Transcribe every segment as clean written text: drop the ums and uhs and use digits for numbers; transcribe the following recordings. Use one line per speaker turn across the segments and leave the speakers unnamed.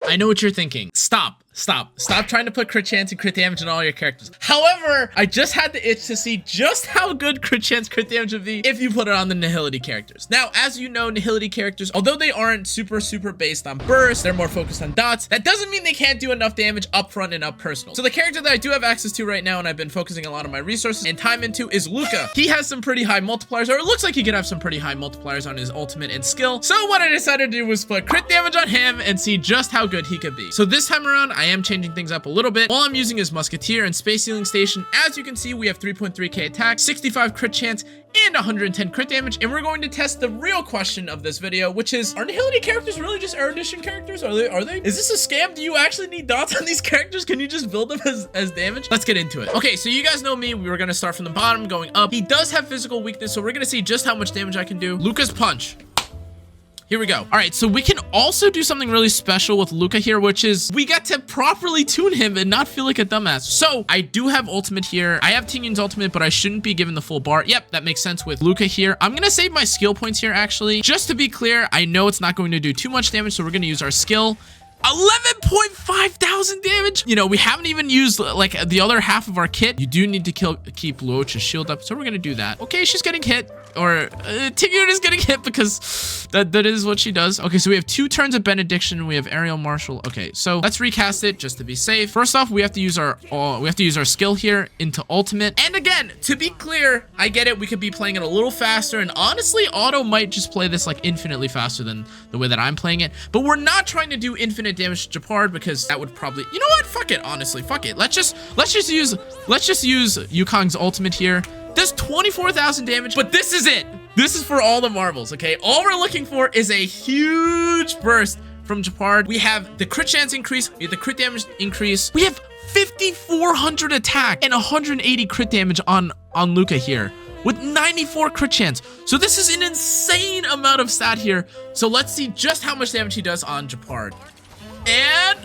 I know what you're thinking. Stop trying to put crit chance and crit damage on all your characters. However, I just had the itch to see just how good crit chance, crit damage would be if you put it on the nihility characters. Now, as you know, nihility characters, although they aren't super based on burst, they're more focused on dots. That doesn't mean they can't do enough damage up front and up personal. So the character that I do have access to right now, and I've been focusing a lot of my resources and time into, is Luka. He has some pretty high multipliers, or it looks like he could have some pretty high multipliers on his ultimate and skill. So what I decided to do was put crit damage on him and see just how good he could be. So this time around, I am changing things up a little bit. While I'm using his musketeer and space healing station, as you can see, we have 3.3k attack, 65 crit chance, and 110 crit damage. And we're going to test the real question of this video, which is, are nihility characters really just erudition characters? Are they? Is this a scam? Do you actually need dots on these characters? Can you just build them as damage? Let's get into it. Okay, so you guys know me. We were gonna start from the bottom, going up. He does have physical weakness, so we're gonna see just how much damage I can do. Luka's punch. Here we go. All right, so we can also do something really special with Luka here, which is we get to properly tune him and not feel like a dumbass. So I do have ultimate here. I have Tingyun's ultimate, but I shouldn't be given the full bar. Yep, that makes sense with Luka here. I'm gonna save my skill points here, actually. Just to be clear, I know it's not going to do too much damage, so we're gonna use our skill. 11.5 thousand damage. You know, we haven't even used like the other half of our kit. You do need to keep Luocha's shield up, so we're gonna do that. Okay, she's getting hit, or Tingyun is getting hit because that is what she does. Okay, so we have 2 turns of benediction. We have aerial martial. Okay, so let's recast it just to be safe. First off, we have to use our skill here into ultimate. And again, to be clear, I get it. We could be playing it a little faster, and honestly, auto might just play this like infinitely faster than the way that I'm playing it. But we're not trying to do infinite damage to Japard because that would probably, you know what? Fuck it. Honestly, fuck it. Let's just use Yukong's ultimate here. Does 24,000 damage, but this is it. This is for all the marbles, okay? All we're looking for is a huge burst from Japard. We have the crit chance increase, we have the crit damage increase. We have 5,400 attack and 180 crit damage on Luka here, with 94 crit chance. So this is an insane amount of stat here. So let's see just how much damage he does on Japard. And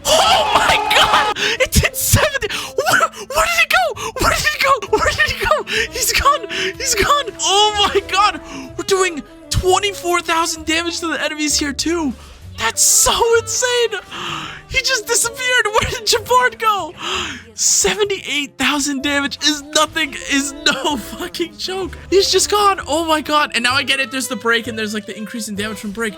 oh my god! It did 70. Where did it go? Where did it go? Where did it go? He's gone. He's gone. Oh my god! We're doing 24,000 damage to the enemies here too. That's so insane. He just disappeared. Where did Japard go? 78,000 damage is nothing, is no fucking joke. He's just gone. Oh my god. And now I get it. There's the break and there's like the increase in damage from break.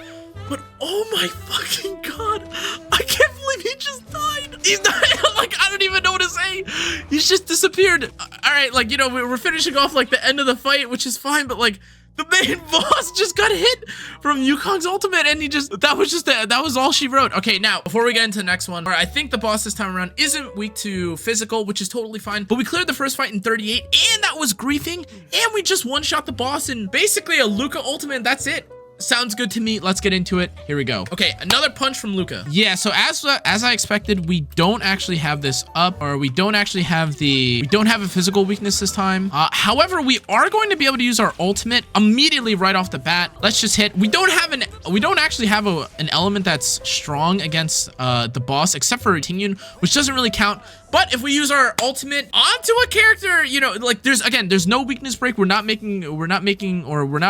But oh my fucking god, I can't believe he just died. He's not, like, I don't even know what to say. He's just disappeared. All right, like, you know, we're finishing off like the end of the fight, which is fine, but like the main boss just got hit from Yukong's ultimate, and that was all she wrote. Okay, now before we get into the next one, I think the boss this time around isn't weak to physical, which is totally fine, but we cleared the first fight in 38, and that was griefing, and we just one-shot the boss in basically a Luka ultimate, and that's it. Sounds good to me. Let's get into it. Here we go. Okay, another punch from Luka. Yeah, so as I expected, we don't actually have this up, or we don't actually have we don't have a physical weakness this time. However, we are going to be able to use our ultimate immediately right off the bat. Let's just hit. We don't actually have an element that's strong against the boss, except for Tingyun, which doesn't really count. But if we use our ultimate onto a character, you know, like there's no weakness break. We're not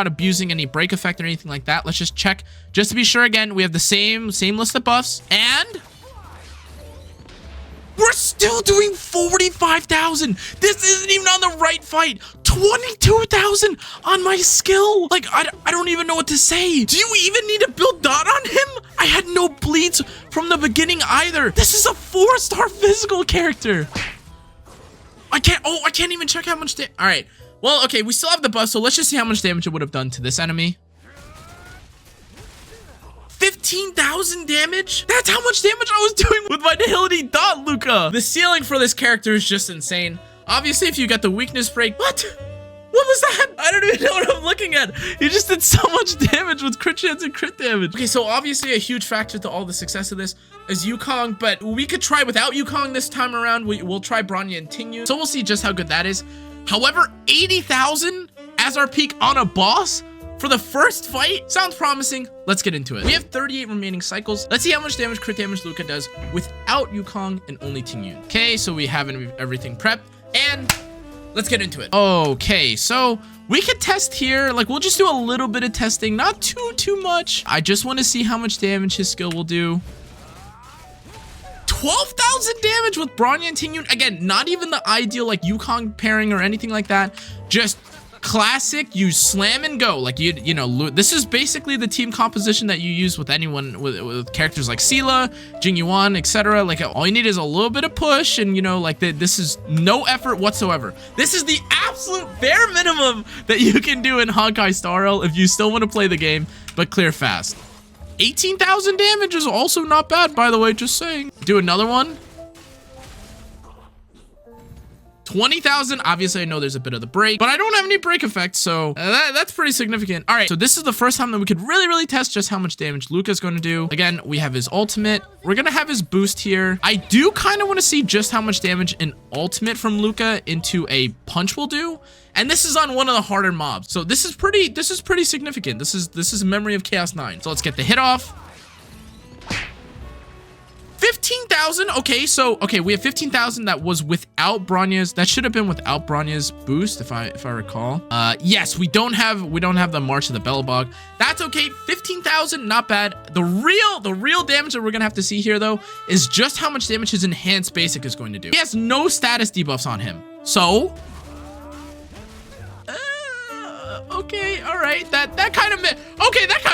abusing any break effect or anything like that. Let's just check just to be sure. Again, we have the same list of buffs, and we're still doing 45,000. This isn't even on the right fight. 22,000 on my skill. Like, I don't even know what to say. Do you even need to build dot on him? I had no bleeds from the beginning either. This is a 4-star physical character. I can't even check how much damage. All right. Well, okay, we still have the buff, so let's just see how much damage it would have done to this enemy. 15,000 damage? That's how much damage I was doing with my nihility dot, Luka. The ceiling for this character is just insane. Obviously, if you got the weakness break, what was that? I don't even know what I'm looking at. He just did so much damage with crit chance and crit damage. Okay, so obviously a huge factor to all the success of this is Yukong, but we could try without Yukong this time around. We'll try Bronya and Tingyun, so we'll see just how good that is. However, 80,000 as our peak on a boss for the first fight sounds promising. Let's get into it. We have 38 remaining cycles. Let's see how much damage, crit damage Luka does without Yukong and only Tingyun. Okay, so we have everything prepped, and let's get into it. Okay, so we could test here. Like, we'll just do a little bit of testing, not too much. I just want to see how much damage his skill will do. 12,000 damage with Bronya and Tingyun. Again, not even the ideal like Yukong pairing or anything like that. Just classic, you slam and go. Like you know, this is basically the team composition that you use with anyone with characters like Sela, Tingyun, etc. Like all you need is a little bit of push, and you know, like this is no effort whatsoever. This is the absolute bare minimum that you can do in honkaistarrail if you still want to play the game, but clear fast. 18,000 damage is also not bad, by the way, just saying. Do another one. 20,000. Obviously, I know there's a bit of the break, but I don't have any break effects, so that's pretty significant. All right, so this is the first time that we could really test just how much damage Luka's going to do. Again, we have his ultimate. We're going to have his boost here. I do kind of want to see just how much damage an ultimate from Luka into a punch will do. And this is on one of the harder mobs. So this is pretty significant. This is Memory of Chaos 9. So let's get the hit off. 15,000. Okay, we have 15,000 that was without Bronya's. That should have been without Bronya's boost, if I recall. Yes, we don't have the March of the Bellabog. That's okay. 15,000, not bad. The real damage that we're gonna have to see here though is just how much damage his enhanced basic is going to do. He has no status debuffs on him. So okay, all right, that kind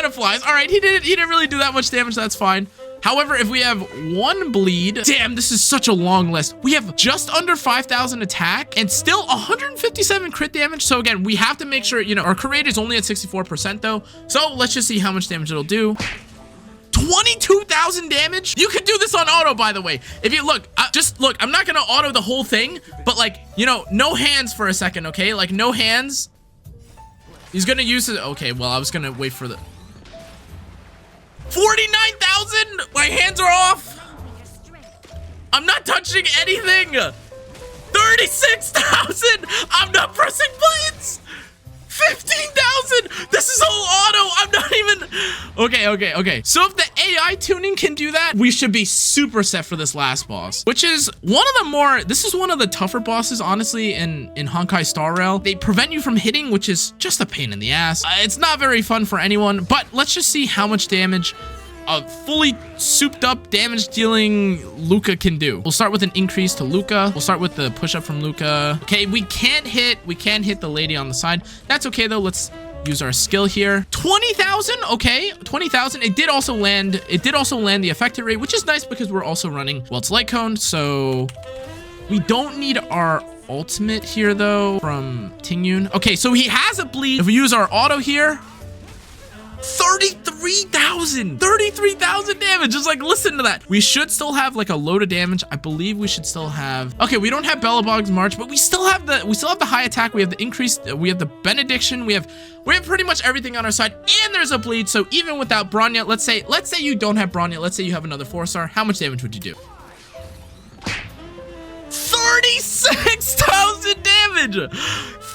of flies. All right, he didn't really do that much damage. That's fine. However, if we have one bleed, damn, this is such a long list. We have just under 5,000 attack and still 157 crit damage. So again, we have to make sure, you know, our crit rate is only at 64% though. So let's just see how much damage it'll do. 22,000 damage. You could do this on auto, by the way. If you look, I'm not gonna auto the whole thing, but like, you know, no hands for a second, okay? Like no hands. He's gonna use it. Okay, well, I was gonna wait for the 49,000. My hands are off. I'm not touching anything. 36,000. I'm not pressing buttons. 15,000. This is all auto. I'm not even. Okay. So if the AI tuning can do that, we should be super set for this last boss, which is one of the more. This is one of the tougher bosses, honestly, in honkaistarrail. They prevent you from hitting, which is just a pain in the ass. It's not very fun for anyone. But let's just see how much damage a fully souped up damage dealing Luka can do. We'll start with an increase to Luka. We'll start with the push up from Luka. Okay, we can't hit the lady on the side. That's okay though. Let's use our skill here. 20,000. Okay, 20,000. It did also land the affected rate, which is nice because we're also running Welt's Light Cone. So we don't need our ultimate here though from Tingyun. Okay, so he has a bleed. If we use our auto here, 33,000 damage. Just like, listen to that. We should still have like a load of damage. I believe we should still have. Okay, we don't have Bellabog's March, but we still have the high attack. We have the increase. We have the benediction. We have pretty much everything on our side, and there's a bleed. So even without Bronya, let's say you don't have Bronya. Let's say you have another 4-star. How much damage would you do? 36,000 damage.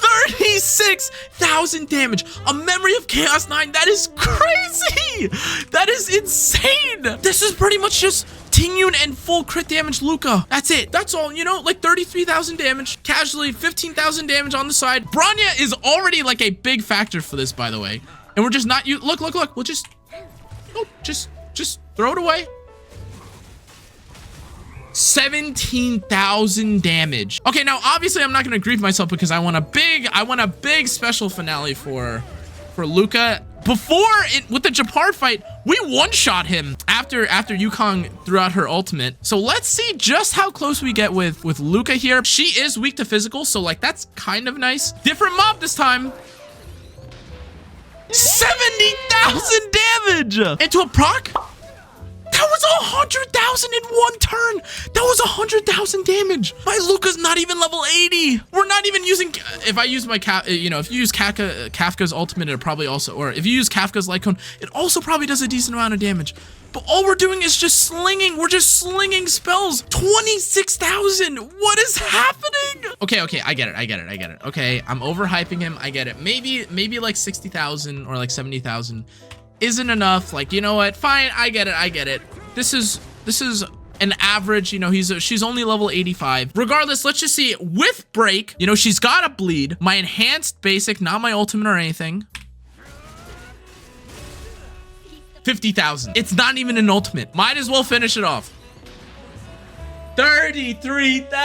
36,000 damage. A Memory of Chaos 9. That is crazy. That is insane. This is pretty much just Tingyun and full crit damage Luka. That's it. That's all. You know, like 33,000 damage. Casually, 15,000 damage on the side. Bronya is already like a big factor for this, by the way. And we're just not. Look. We'll just throw it away. 17,000 damage. Okay, now obviously I'm not gonna grieve myself because I want a big special finale for Luka. With the Japar fight, we one-shot him after Yukong threw out her ultimate. So let's see just how close we get with Luka here. She is weak to physical, so like that's kind of nice. Different mob this time. 70,000 damage into a proc. That was 100,000 in one turn. That was 100,000 damage. My Luka's not even level 80. We're not even using. If I use my if you use Kafka's ultimate, it probably also, or if you use Kafka's Light Cone, it also probably does a decent amount of damage. But all we're doing is just slinging. We're just slinging spells. 26,000. What is happening? Okay, I get it. Okay, I'm overhyping him. I get it. Maybe like 60,000 or like 70,000. Isn't enough. Like, you know what? Fine, I get it. This is an average, you know, she's only level 85. Regardless, let's just see with break, you know, she's got a bleed. My enhanced basic, not my ultimate or anything. 50,000. It's not even an ultimate. Might as well finish it off. 33,000!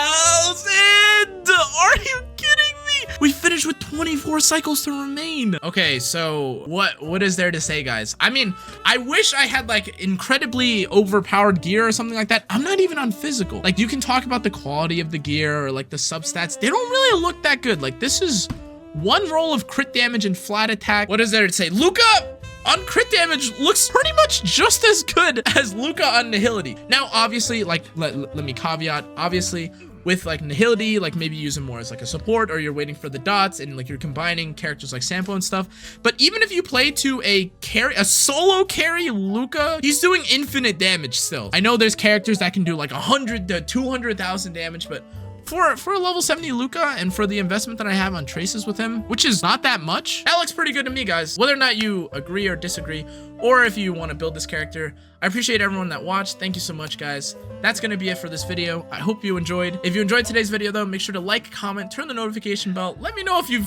Are you kidding me? We finished with 24 cycles to remain. Okay, so what is there to say, guys? I mean, I wish I had like incredibly overpowered gear or something like that. I'm not even on physical. Like, you can talk about the quality of the gear or like the substats. They don't really look that good. Like, this is one roll of crit damage and flat attack. What is there to say? Luka on crit damage looks pretty much just as good as Luka on nihility. Now, obviously, like, let me caveat, obviously, with like nihility, like maybe use him more as like a support, or you're waiting for the dots and like you're combining characters like Sampo and stuff. But even if you play to a solo carry Luka, he's doing infinite damage still. I know there's characters that can do like 100 to 200,000 damage, but for a level 70 Luka and for the investment that I have on traces with him, which is not that much, that looks pretty good to me, guys. Whether or not you agree or disagree, or if you want to build this character, I appreciate everyone that watched. Thank you so much, guys. That's going to be it for this video. I hope you enjoyed. If you enjoyed today's video, though, make sure to like, comment, turn the notification bell. Let me know if you've...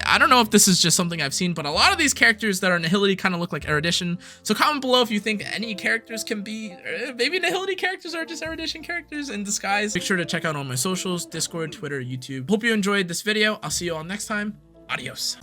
I don't know if this is just something I've seen, but a lot of these characters that are Nihility kind of look like Erudition. So comment below if you think any characters can be... maybe Nihility characters are just Erudition characters in disguise. Make sure to check out all my socials, Discord, Twitter, YouTube. Hope you enjoyed this video. I'll see you all next time. Adios.